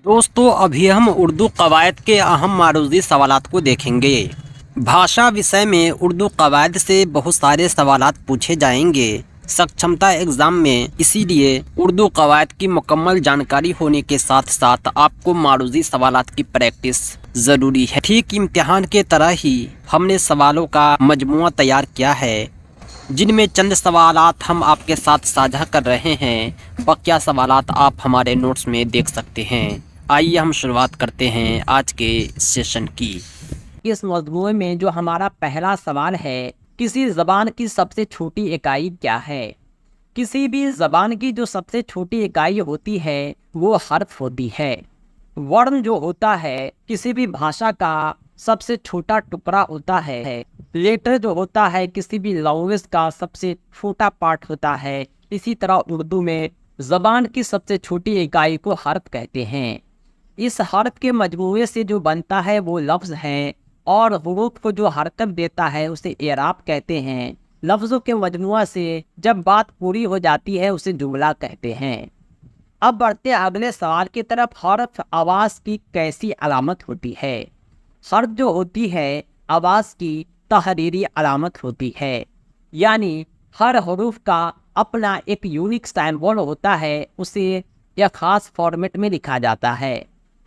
दोस्तों अभी हम उर्दू कवायद के अहम मारूजी सवालात को देखेंगे। भाषा विषय में उर्दू कवायद से बहुत सारे सवालात पूछे जाएंगे सक्षमता एग्ज़ाम में, इसीलिए उर्दू कवायद की मुकम्मल जानकारी होने के साथ साथ आपको मारूजी सवालात की प्रैक्टिस ज़रूरी है। ठीक इम्तिहान के तरह ही हमने सवालों का मजमुआ तैयार किया है, जिनमें चंद सवालात हम आपके साथ साझा कर रहे हैं। बकिया सवालात आप हमारे नोट्स में देख सकते हैं। आइए हम शुरुआत करते हैं आज के सेशन की। इस मौजूद में जो हमारा पहला सवाल है, किसी ज़बान की सबसे छोटी इकाई क्या है? किसी भी ज़बान की जो सबसे छोटी इकाई होती है वो हर्फ होती है। वर्ण जो होता है किसी भी भाषा का सबसे छोटा टुकड़ा होता है। लेटर जो होता है किसी भी लैंग्वेज का सबसे छोटा पार्ट होता है। इसी तरह उर्दू में ज़बान की सबसे छोटी इकाई को हर्फ कहते हैं। इस हर्फ के मजमूए से जो बनता है वो लफ्ज़ है, और हुरूफ को जो हरकत देता है उसे एराब कहते हैं। लफ्ज़ों के मजमुआ से जब बात पूरी हो जाती है उसे जुमला कहते हैं। अब बढ़ते अगले सवाल की तरफ। हर्फ आवाज़ की कैसी अलामत होती है? हर्फ जो होती है आवाज़ की तहरीरी अलामत होती है, यानी हर हरूफ का अपना एक यूनिक सिंबल होता है, उसे एक ख़ास फॉर्मेट में लिखा जाता है।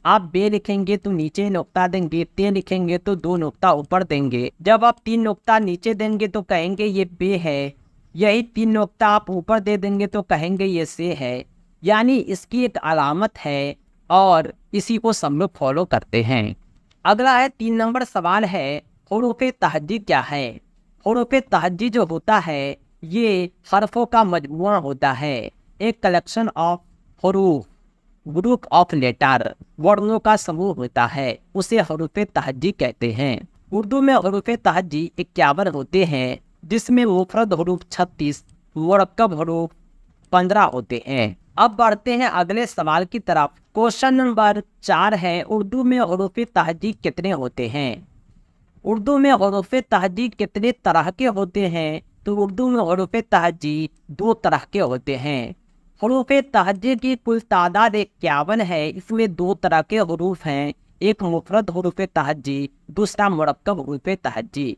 आप बे लिखेंगे तो नीचे नुक्ता देंगे, ते लिखेंगे तो 2 नुक्ता ऊपर देंगे। जब आप 3 नुक्ता नीचे देंगे तो कहेंगे ये बे है, यही 3 नुक्ता आप ऊपर दे देंगे तो कहेंगे ये से है। यानी इसकी एक अलामत है और इसी को सब लोग फॉलो करते हैं। अगला है 3 नंबर सवाल है, हुरूफ़े तहज्जी क्या है? हुरूफ़े तहज्जी जो होता है ये हरफों का मजमुआ होता है, एक कलेक्शन ऑफ हुरूफ, ग्रुप ऑफ लेटर, वर्णों का समूह होता है, उसे हुरूफ़े तहज्जी कहते हैं। उर्दू में हुरूफ़े तहज्जी 51 होते हैं, जिसमें मुफरद हुरूफ 36, मुरक्कब हुरूफ 15 होते हैं। अब बढ़ते हैं अगले सवाल की तरफ। क्वेश्चन नंबर 4 है, उर्दू में हुरूफ़े तहज्जी कितने होते हैं? उर्दू में हुरूफ़े तहज्जी कितने तरह के होते हैं? तो उर्दू में हुरूफ़े तहज्जी 2 तरह के होते हैं। हुरूफ़े तहज्जी की कुल तादाद 51 है। इसमें 2 तरह के हुरूफ हैं, एक मुफरद हुरूफ़े तहज्जी, दूसरा मुरक्कब हुरूफ़े तहज्जी।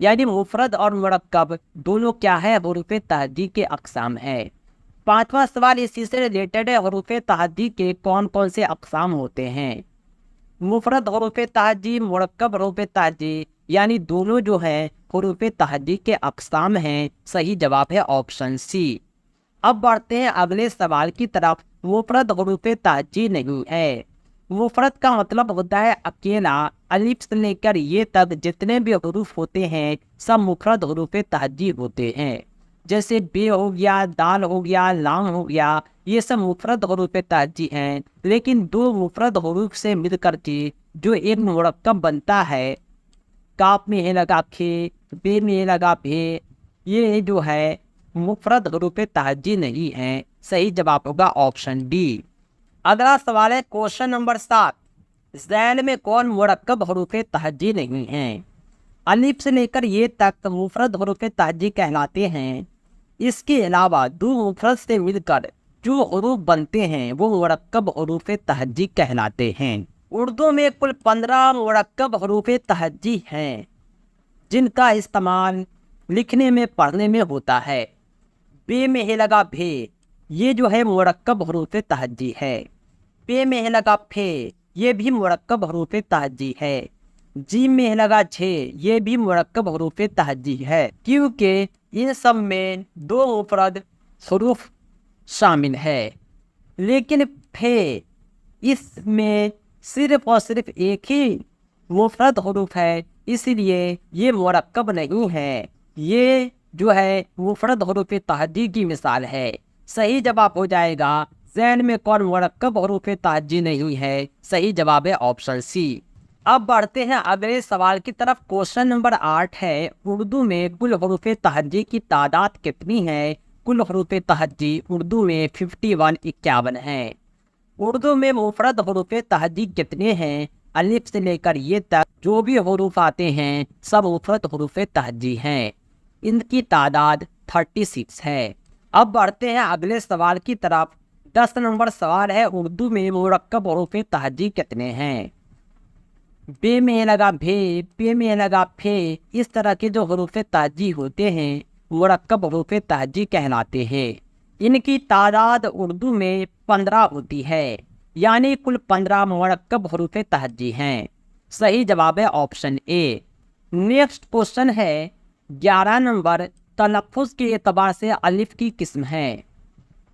यानी मुफरद और मुरक्कब दोनों क्या है? हुरूफ़े तहज्जी के अक़साम है। 5वां सवाल इसी से रिलेटेड है, हुरूफ़े तहज्जी के कौन कौन से अक़साम होते हैं? मुफरद हुरूफ़े तहज्जी, मुरक्कब हुरूफ़े तहज्जी, यानी दोनों जो है हुरूफ़े तहज्जी के अक़साम हैं। सही जवाब है ऑप्शन सी। अब बढ़ते हैं अगले सवाल की तरफ। मुफरद हुरूफ़े तहज्जी नहीं है। मुफरद का मतलब होता है अकेला। अलिफ से लेकर ये तक जितने भी हुरूफ होते हैं सब मुफरद हुरूफ़े तहज्जी होते हैं। जैसे बे हो गया, दाल हो गया, लाम हो गया, ये सब मुफरद हुरूफ़े तहज्जी हैं। लेकिन 2 मुफरद हुरूफ से मिलकर के जो एक मुरक्कब बनता है, काफ में है लगा खे, बे में है लगा भे, ये जो है मुफरद हुरूफ़े तहज्जी नहीं है। सही जवाब होगा ऑप्शन डी। अगला सवाल है क्वेश्चन नंबर 7, ज़ैन में कौन मुरक्कब हुरूफ़े तहज्जी नहीं है? अलिफ से लेकर ये तक मुफरद हुरूफ़े तहज्जी कहलाते हैं। इसके अलावा 2 मुफरद से मिलकर जो हुरूफ बनते हैं वो मुरक्कब हुरूफ़े तहज्जी कहलाते हैं। उर्दू में कुल 15 मुरक्कब हुरूफ़े तहज्जी हैं, जिनका इस्तेमाल लिखने में पढ़ने में होता है। बे में है लगा भे, ये जो है मुरक्कब हुरूफ़े तहज्जी है। पे में है लगा फे, ये भी मुरक्कब हुरूफ़े तहज्जी है। जीम में है लगा झे, ये भी मुरक्कब हुरूफ़े तहज्जी है, क्योंकि इन सब में 2 मुफरद हुरूफ शामिल है। लेकिन फे, इसमें सिर्फ और सिर्फ एक ही मुफरद हुरूफ है, इसलिए ये मुरक्कब नहीं है। ये जो है मुफरद हुरूफ़े तहज्जी की मिसाल है। सही जवाब हो जाएगा ज़ैन में कौन मुरक्कब हुरूफ़े तहज्जी नहीं है। सही जवाब है ऑप्शन सी। अब बढ़ते हैं अगले सवाल की तरफ। क्वेश्चन नंबर 8 है, उर्दू में कुल हुरूफ़े तहज्जी की तादाद कितनी है? कुल हुरूफ़े तहज्जी उर्दू में 51 है। उर्दू में मुफरद हुरूफ़े तहज्जी कितने हैं? अलिफ से लेकर ये तक जो भी हुरूफ आते हैं सब मुफरद हुरूफ़े तहज्जी हैं। इनकी तादाद 36 है। अब बढ़ते हैं अगले सवाल की तरफ। 10 नंबर सवाल है, उर्दू में मुरक्कब हरूफ तहजी कितने हैं? बे में लगा भे, पे में लगा फे, इस तरह के जो हरूफ तहजी होते हैं मुरक्कब हरूफ तहजी कहलाते हैं। इनकी तादाद उर्दू में 15 होती है, यानी कुल 15 मुरक्कब हरूफ तहजी हैं। सही जवाब है ऑप्शन ए। नेक्स्ट क्वेश्चन है 11 नंबर, तलफ़ुज़ के एतबार से अलिफ की किस्म है।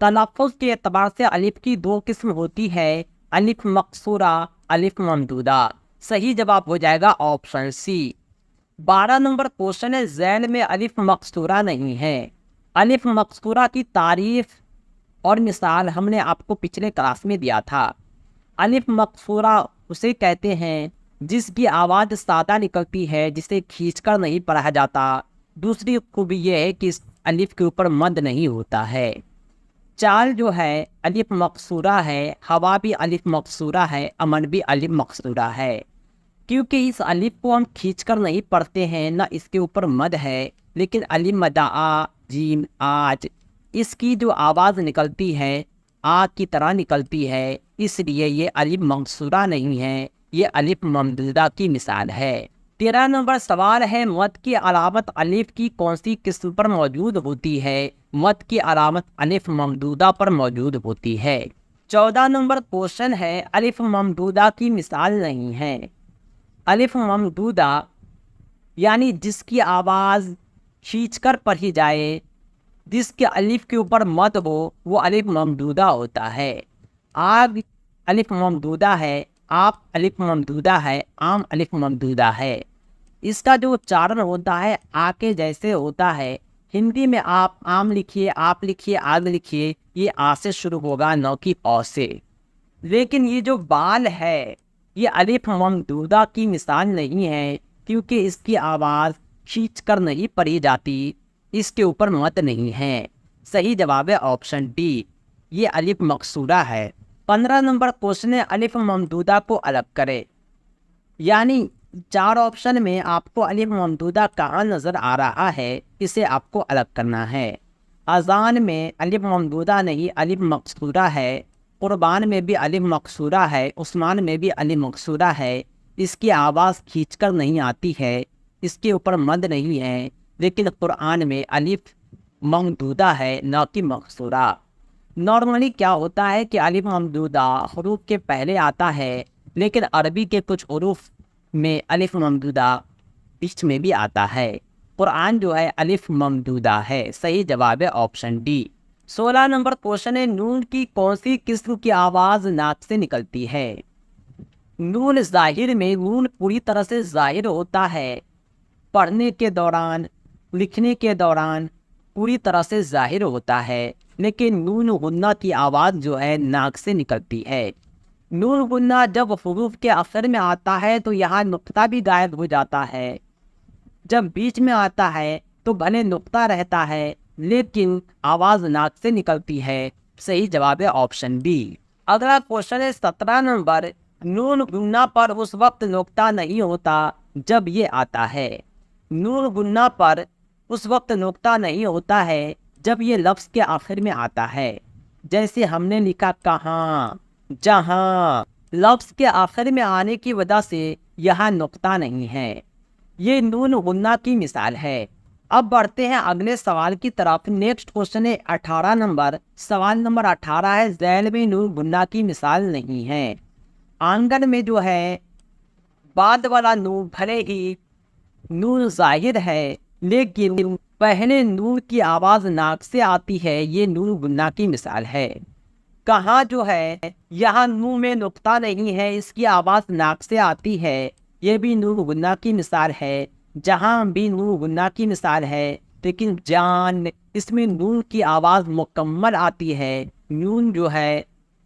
तलफ़ुज़ के एतबार से अलिफ की 2 किस्म होती है, अलिफ मकसूरा, अलिफ ममदूदा। सही जवाब हो जाएगा ऑप्शन सी। 12 नंबर क्वेश्चन है, ज़ैल में अलिफ मकसूरा नहीं है। अलिफ मकसूरा की तारीफ और मिसाल हमने आपको पिछले क्लास में दिया था। अलिफ मकसूरा उसे कहते हैं जिसकी आवाज़ सादा निकलती है, जिसे खींचकर नहीं पढ़ा जाता। दूसरी खूबी यह है कि इस अलिफ के ऊपर मद नहीं होता है। चाल जो है अलिफ मकसूरा है, हवा भी अलिफ मकसूरा है, अमन भी अलिफ मकसूरा है। क्योंकि इस अलिफ को हम खींचकर नहीं पढ़ते हैं, ना इसके ऊपर मद है, लेकिन अलिफ मदा आ, जीम, आज, इसकी जो आवाज़ निकलती है आ की तरह निकलती है, इसलिए ये अलिफ मकसूरा नहीं है, ये अलिफ ममदूदा की मिसाल है। 13 नंबर सवाल है, मद की अलामत अलिफ की कौन सी किस्म पर मौजूद होती है? मद की अलामत अलिफ ममदूदा पर मौजूद होती है। 14 नंबर क्वेश्चन है, अलिफ ममदूदा की मिसाल नहीं है। अलिफ ममदूदा यानी जिसकी आवाज़ खींचकर पढ़ी जाए, जिसके अलिफ के ऊपर मद हो, वो अलिफ ममदूदा होता है। आग अलिफ ममदूदा है, आप अलिफ ममदूदा है, आम अलिफ ममदूदा है। इसका जो उच्चारण होता है आ के जैसे होता है। हिंदी में आप आम लिखिए, आप लिखिए, आग लिखिए, ये आ से शुरू होगा, न कि औ से। लेकिन ये जो बाल है ये अलिफ ममदूदा की मिसाल नहीं है, क्योंकि इसकी आवाज़ खींच कर नहीं पढ़ी जाती, इसके ऊपर मत नहीं है। सही जवाब है ऑप्शन डी, ये अलिफ मकसूरा है। 15 नंबर क्वेश्चन है, अलिफ ममदूदा को अलग करें। यानी 4 ऑप्शन में आपको अलिफ ममदूदा कहाँ नज़र आ रहा है, इसे आपको अलग करना है। अज़ान में अलिफ ममदूदा नहीं, अलिफ मकसूरा है। कुर्बान में भी अलिफ मकसूरा है, उस्मान में भी अलिफ मकसूरा है। इसकी आवाज़ खींचकर नहीं आती है, इसके ऊपर मद नहीं है, लेकिन कुरान में अलिफ ममदूदा है, न कि मकसूरा। नॉर्मली क्या होता है कि अलिफ ममदूदा हरूफ के पहले आता है, लेकिन अरबी के कुछ हरूफ में अलिफ ममदूदा बीच में भी आता है। कुरान जो है अलिफ ममदूदा है। सही जवाब है ऑप्शन डी। 16 नंबर क्वेश्चन है, नून की कौन सी किस्म की आवाज़ नाक से निकलती है? नून ज़ाहिर में नून पूरी तरह से ज़ाहिर होता है, पढ़ने के दौरान, लिखने के दौरान पूरी तरह से ज़ाहिर होता है, लेकिन नून गुन्ना की आवाज़ जो है नाक से निकलती है। नून गुन्ना जब हुरूफ के आखिर में आता है तो यहाँ नुक्ता भी गायब हो जाता है। जब बीच में आता है तो भले नुक्ता रहता है, लेकिन आवाज़ नाक से निकलती है। सही जवाब है ऑप्शन बी। अगला क्वेश्चन है 17 नंबर, नून गुन्ना पर उस वक्त नुक्ता नहीं होता जब ये आता है। नून गुन्ना पर उस वक्त नुक्ता नहीं होता है जब ये लफ्ज़ के आखिर में आता है। जैसे हमने लिखा कहाँ, जहाँ, लफ्ज़ के आखिर में आने की वजह से यहाँ नुक्ता नहीं है। ये नून गुन्ना की मिसाल है। अब बढ़ते हैं अगले सवाल की तरफ। नेक्स्ट क्वेश्चन है 18 नंबर, सवाल नंबर 18 है, ज़ैल में नून गुन्ना की मिसाल नहीं है। आंगन में जो है बाद वाला नून भले ही नून ज़ाहिर है, लेकिन पहले नून की आवाज़ नाक से आती है, ये नून गुन्ना की मिसाल है। कहाँ जो है यहाँ नून में नुक्ता नहीं है, इसकी आवाज़ नाक से आती है, ये भी नून गुन्ना की मिसाल है। जहाँ भी नून गुन्ना की मिसाल है, लेकिन जान, इसमें नून की आवाज़ मुकम्मल आती है, नून जो है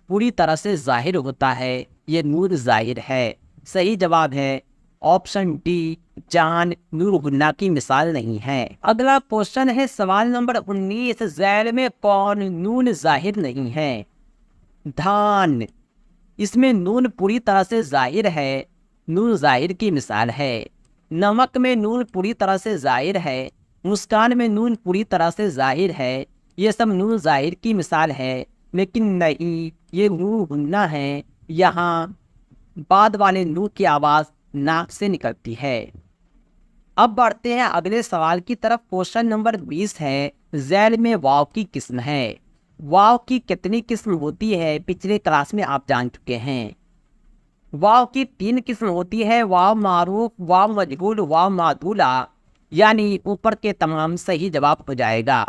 पूरी तरह से ज़ाहिर होता है, ये नून ज़ाहिर है। सही जवाब है ऑप्शन डी, जान नून गुन्ना की मिसाल नहीं है। अगला क्वेश्चन है सवाल नंबर 19, ज़ैल में कौन नून ज़ाहिर नहीं है? धान, इसमें नून पूरी तरह से ज़ाहिर है, नून ज़ाहिर की मिसाल है। नमक में नून पूरी तरह से ज़ाहिर है, मुस्कान में नून पूरी तरह से ज़ाहिर है, ये सब नून ज़ाहिर की मिसाल है। لیکن نہیں، یہ نو گننا ہے، یہاں بعد والے نو کی آواز ناک سے نکلتی ہے۔ اب بڑھتے ہیں اگلے سوال کی طرف۔ کوشچن نمبر 20 ہے، ذیل میں واو کی قسم ہے۔ واو کی کتنی قسم ہوتی ہے پچھلے کلاس میں آپ جان چکے ہیں۔ واو کی 3 قسم ہوتی ہے، واو معروف، واو مجہول، واو معدولہ، یعنی اوپر کے تمام صحیح جواب ہو جائے گا۔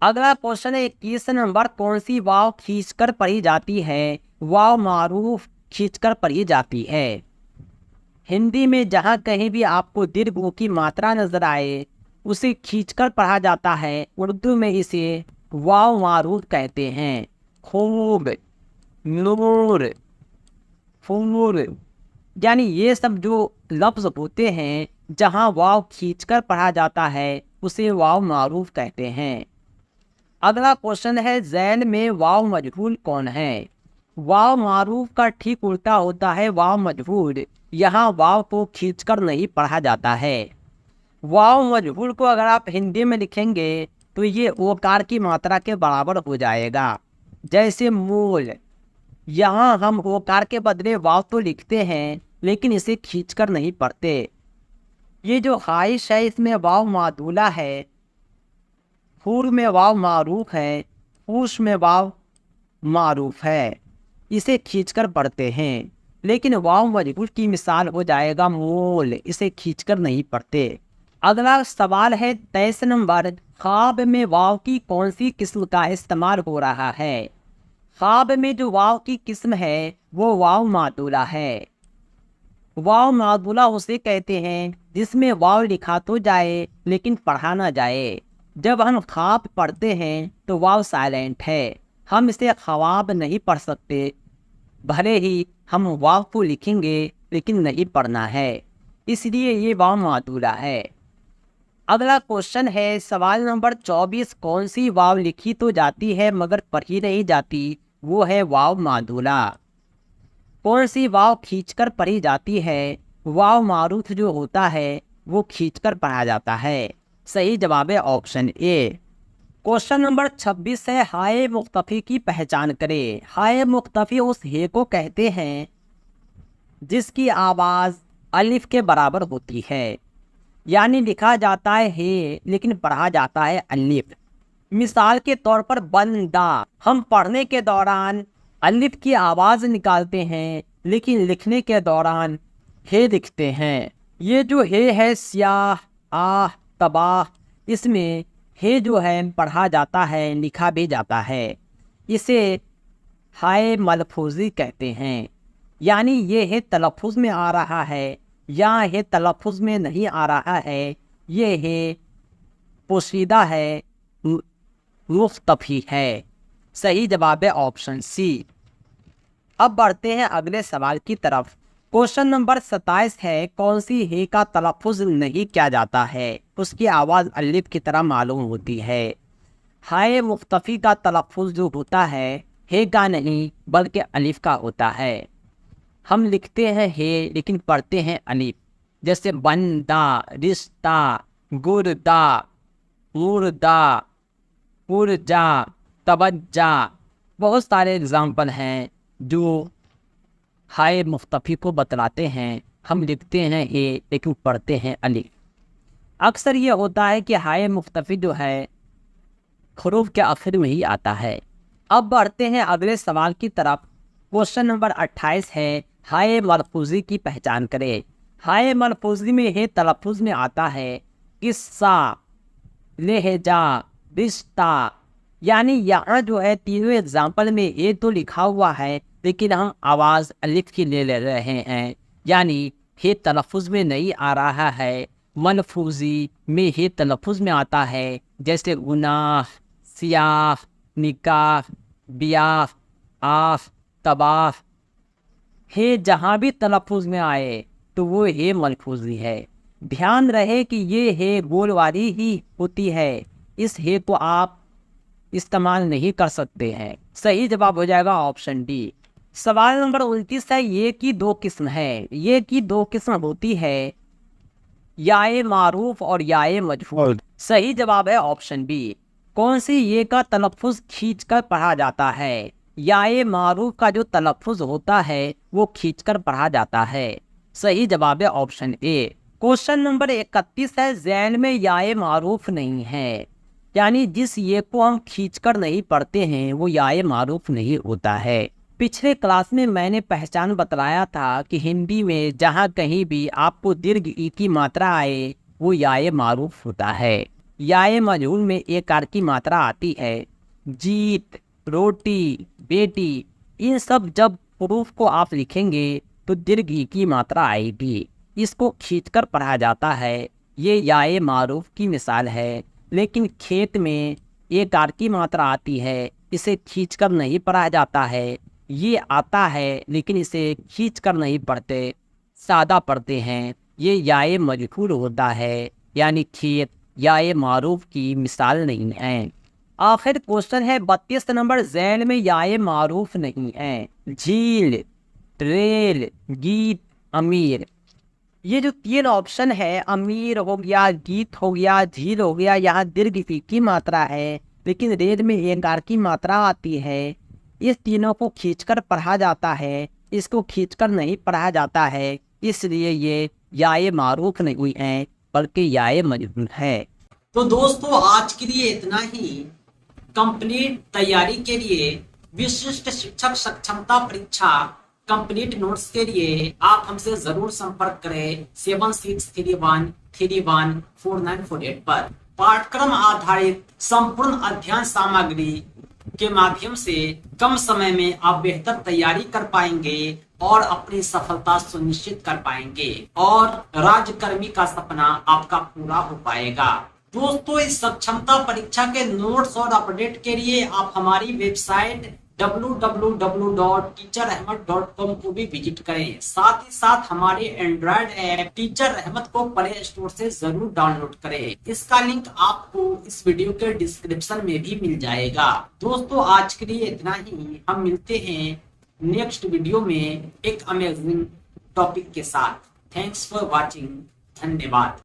اگلا کوشچن ہے 21 نمبر، کون سی واو کھینچ کر پڑھی جاتی ہے؟ واو معروف کھینچ کر پڑھی جاتی ہے۔ ہندی میں جہاں کہیں بھی آپ کو درگھو کی ماترا نظر آئے اسے کھینچ کر پڑھا جاتا ہے، اردو میں اسے واو معروف کہتے ہیں۔ خوب، نور، فور، یعنی یہ سب جو لفظ ہوتے ہیں جہاں واو کھینچ کر پڑھا جاتا ہے اسے واو معروف کہتے ہیں۔ اگلا کوشچن ہے، ذیل میں واو مجہول کون ہے؟ واو معروف کا ٹھیک الٹا ہوتا ہے واو مجہول، یہاں واو کو کھینچ کر نہیں پڑھا جاتا ہے۔ واو مجہول کو اگر آپ ہندی میں لکھیں گے تو یہ اوکار کی ماترا کے برابر ہو جائے گا، جیسے مول۔ یہاں ہم اوکار کے بدلے واو تو لکھتے ہیں لیکن اسے کھینچ کر نہیں پڑھتے۔ یہ جو خواہش ہے اس میں واو معدولہ ہے، حور میں واو معروف ہے، پوش میں واو معروف ہے، اسے کھینچ کر پڑھتے ہیں۔ لیکن واو مجہول کی مثال ہو جائے گا مول، اسے کھینچ کر نہیں پڑھتے۔ اگلا سوال ہے 23 نمبر، خواب میں واو کی کون سی قسم کا استعمال ہو رہا ہے؟ خواب میں جو واو کی قسم ہے وہ واو معدولہ ہے۔ واو معدولہ اسے کہتے ہیں جس میں واو لکھا تو جائے لیکن پڑھا نہ جائے۔ جب ہم خواب پڑھتے ہیں تو واو سائلنٹ ہے، ہم اسے خواب نہیں پڑھ سکتے، بھلے ہی ہم واو کو لکھیں گے لیکن نہیں پڑھنا ہے، اس لیے یہ واو معدولہ ہے۔ اگلا کوشچن ہے سوال نمبر 24، کون سی واو لکھی تو جاتی ہے مگر پڑھی نہیں جاتی؟ وہ ہے واو معدولہ۔ کون سی واو کھینچ کر پڑھی جاتی ہے؟ واو معروف جو ہوتا ہے وہ کھینچ کر پڑھا جاتا ہے۔ صحیح جواب ہے آپشن اے۔ کوشچن نمبر 26 ہے، ہائے مختفی کی پہچان کرے۔ ہائے مختفی اس ہے کو کہتے ہیں جس کی آواز الف کے برابر ہوتی ہے، یعنی لکھا جاتا ہے لیکن پڑھا جاتا ہے الف۔ مثال کے طور پر بندہ، ہم پڑھنے کے دوران الف کی آواز نکالتے ہیں لیکن لکھنے کے دوران ہے لکھتے ہیں۔ یہ جو ہے سیاہ، آہ، تباہ، اس میں ہے جو ہے پڑھا جاتا ہے، لکھا بھی جاتا ہے، اسے ہائے ملفوظی کہتے ہیں، یعنی یہ ہے تلفظ میں آ رہا ہے یا ہے تلفظ میں نہیں آ رہا ہے، یہ ہے پوشیدہ ہے، مختفی ہے۔ صحیح جواب ہے آپشن سی۔ اب بڑھتے ہیں اگلے سوال کی طرف۔ کوشچن نمبر 27 ہے، کون سی ہے کا تلفظ نہیں کیا جاتا ہے؟ اس کی آواز الف کی طرح معلوم ہوتی ہے۔ ہائے مختفی کا تلفظ جو ہوتا ہے کا نہیں بلکہ الف کا ہوتا ہے۔ ہم لکھتے ہیں ہے لیکن پڑھتے ہیں الف، جیسے بندہ، رشتہ، گردہ، مردہ، پرجا، توجہ، بہت سارے اگزامپل ہیں جو ہائے مختفی کو بتلاتے ہیں۔ ہم لکھتے ہیں ہے لیکن پڑھتے ہیں الف۔ اکثر یہ ہوتا ہے کہ ہائے مختفی جو ہے حروف کے آخر میں ہی آتا ہے۔ اب بڑھتے ہیں اگلے سوال کی طرف۔ کوشچن نمبر 28 ہے، ہائے ملفوظی کی پہچان کرے۔ ہائے ملفوظی میں ہے تلفظ میں آتا ہے قصہ، لہجہ، رشتہ، یعنی یہاں جو ہے تینوں اگزامپل میں یہ تو لکھا ہوا ہے لیکن ہم آواز الف کی لے رہے ہیں، یعنی ہے تلفظ میں نہیں آ رہا ہے، ملفوظی میں ہے تلفظ میں آتا ہے، جیسے گناہ، سیاہ، نکاح، بیاہ، آف، تباہ۔ ہے جہاں بھی تلفظ میں آئے تو وہ ہے ملفوظی ہے۔ دھیان رہے کہ یہ ہے گول والی ہی ہوتی ہے، اس ہے کو آپ استعمال نہیں کر سکتے ہیں۔ صحیح جواب ہو جائے گا آپشن ڈی۔ سوال نمبر 29 ہے، یہ کی 2 قسم ہے۔ یہ کی 2 قسم ہوتی ہے یائے معروف اور یائے مجہول۔ صحیح جواب ہے آپشن بی۔ کون سی یہ کا تلفظ کھینچ کر پڑھا جاتا ہے؟ याए मारूफ का जो तलफ़ुज़ होता है वो खींचकर पढ़ा जाता है। सही जवाब है ऑप्शन ए। क्वेश्चन नंबर 31 है, ज़ैन में याए मारूफ नहीं है, यानी जिस ये को हम खींचकर नहीं पढ़ते हैं वो याए मारूफ नहीं होता है। पिछले क्लास में मैंने पहचान बतलाया था कि हिंदी में जहाँ कहीं भी आपको दीर्घ ई की मात्रा आए वो याए मारूफ होता है। याए मजहूल में एक आर की मात्रा आती है। जीत, रोटी, बेटी, इन सब जब हरूफ को आप लिखेंगे तो दीर्घ ई की मात्रा आएगी, इसको खींचकर पढ़ा जाता है। ये याए मारूफ की मिसाल है। लेकिन खेत में एक आर की मात्रा आती है, इसे खींचकर नहीं पढ़ा जाता है। ये आता है लेकिन इसे खींचकर नहीं पढ़ते, सादा पढ़ते हैं। ये याए मजहूल होता है, यानी खेत याए मारूफ की मिसाल नहीं है। आखिर क्वेश्चन है 32 नंबर, ज़ैन में याए मारूफ नहीं है। झील, रेल, गीत, अमीर। ये जो तीन ऑप्शन है, अमीर हो गया, गीत हो गया, झील हो गया, यहाँ दीर्घ ई की मात्रा है लेकिन रेल में एक आर की मात्रा आती है। इस तीनों को खींचकर पढ़ा जाता है, इसको खींचकर नहीं पढ़ा जाता है, इसलिए ये याए मारूफ नहीं है बल्कि याए मजहूल है। तो दोस्तों आज के लिए इतना ही। कंप्लीट तैयारी के लिए विशिष्ट शिक्षक सक्षमता परीक्षा कंप्लीट नोट्स के लिए आप हमसे जरूर संपर्क करें 7631314948 पर। पाठ्यक्रम आधारित संपूर्ण अध्ययन सामग्री के माध्यम से कम समय में आप बेहतर तैयारी कर पाएंगे और अपनी सफलता सुनिश्चित कर पाएंगे और राज्यकर्मी का सपना आपका पूरा हो पाएगा। दोस्तों इस सक्षमता परीक्षा के नोट्स और अपडेट के लिए आप हमारी वेबसाइट www.teacherahmed.com को भी विजिट करें। साथ ही साथ हमारे एंड्रॉयड ऐप टीचर अहमद को प्ले स्टोर से जरूर डाउनलोड करें। इसका लिंक आपको इस वीडियो के डिस्क्रिप्शन में भी मिल जाएगा। दोस्तों आज के लिए इतना ही। हम मिलते हैं नेक्स्ट वीडियो में एक अमेजिंग टॉपिक के साथ। Thanks for watching. धन्यवाद।